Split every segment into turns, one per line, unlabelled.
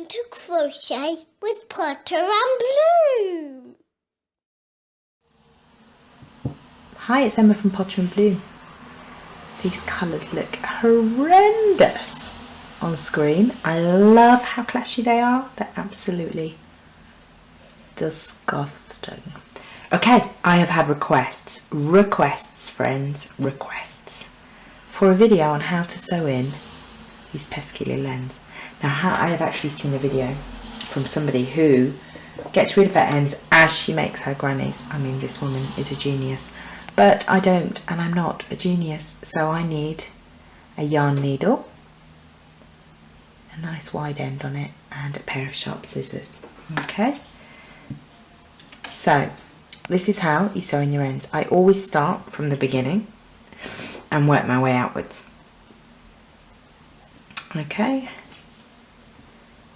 going to crochet with Potter and Bloom.
Hi, it's Emma from Potter and Bloom. These colours look horrendous on screen. I love how clashy they are. They're absolutely disgusting. Okay, I have had requests, friends, requests for a video on how to sew in these pesky little ends. Now, I have actually seen a video from somebody who gets rid of her ends as she makes her grannies. I mean, this woman is a genius, but I don't, and I'm not a genius, so I need a yarn needle, a nice wide end on it, and a pair of sharp scissors. Okay, so this is how you sew in your ends. I always start from the beginning and work my way outwards. Okay,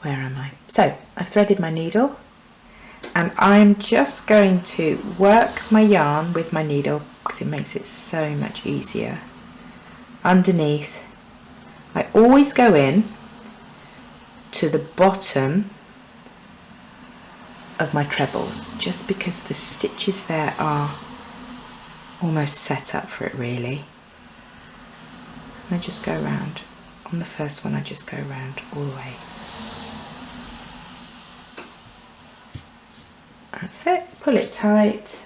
where am I? So I've threaded my needle and I'm just going to work my yarn with my needle because it makes it so much easier. Underneath, I always go in to the bottom of my trebles just because the stitches there are almost set up for it really. And I just go around. On the first one I just go around all the way. That's it, pull it tight.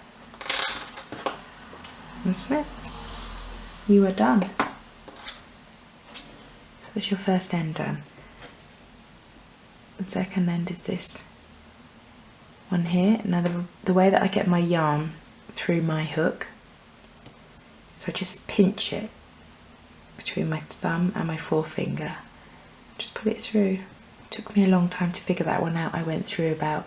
That's it. You are done. So that's your first end done. The second end is this one here. Now the way that I get my yarn through my hook, so I just pinch it between my thumb and my forefinger. Just put it through. It took me a long time to figure that one out. I went through about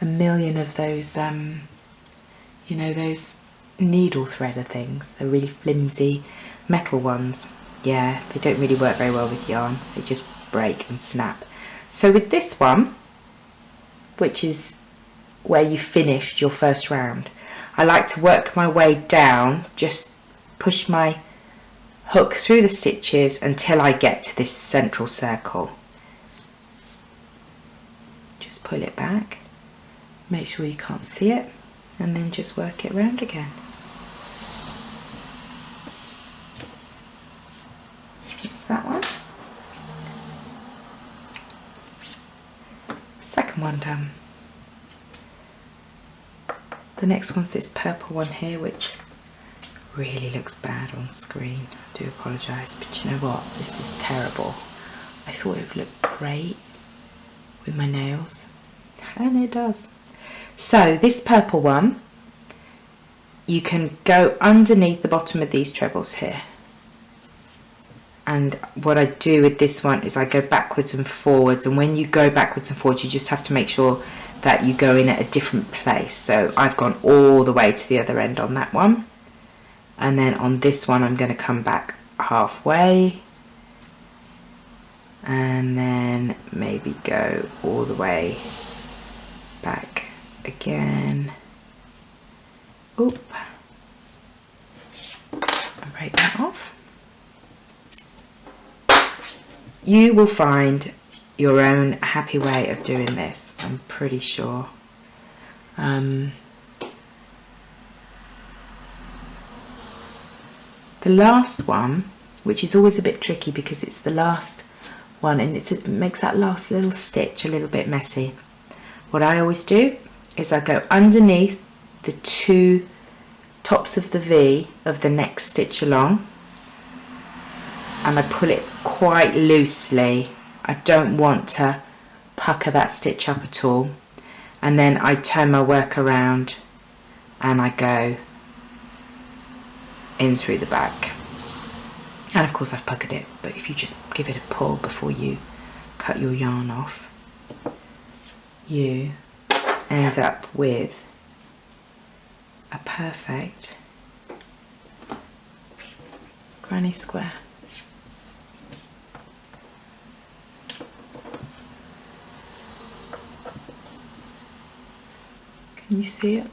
a million of those, you know, those needle threader things. They're really flimsy metal ones. Yeah, they don't really work very well with yarn. They just break and snap. So with this one, which is where you finished your first round, I like to work my way down, just push my hook through the stitches until I get to this central circle. Just pull it back, make sure you can't see it, and then just work it round again. That's that one. Second one done. The next one's this purple one here, which really looks bad on screen. I do apologise, but you know what? This is terrible. I thought it would look great with my nails, and it does. So this purple one, you can go underneath the bottom of these trebles here. And what I do with this one is I go backwards and forwards, and when you go backwards and forwards you just have to make sure that you go in at a different place. So I've gone all the way to the other end on that one, and then on this one I'm going to come back halfway and then maybe go all the way back again. Oop, and break that off. You will find your own happy way of doing this, I'm pretty sure. The last one, which is always a bit tricky because it's the last one and it makes that last little stitch a little bit messy. What I always do is I go underneath the two tops of the V of the next stitch along, and I pull it quite loosely. I don't want to pucker that stitch up at all. And then I turn my work around and I go in through the back. And of course I've puckered it, but if you just give it a pull before you cut your yarn off, you end up with a perfect granny square. Can you see it?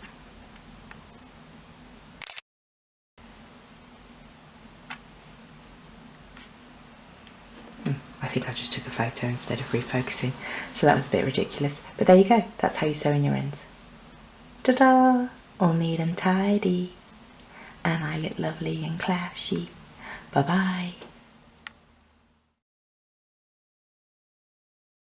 I think I just took a photo instead of refocusing, so that was a bit ridiculous. But there you go, that's how you sew in your ends. Ta-da! All neat and tidy, and I look lovely and clashy. Bye bye.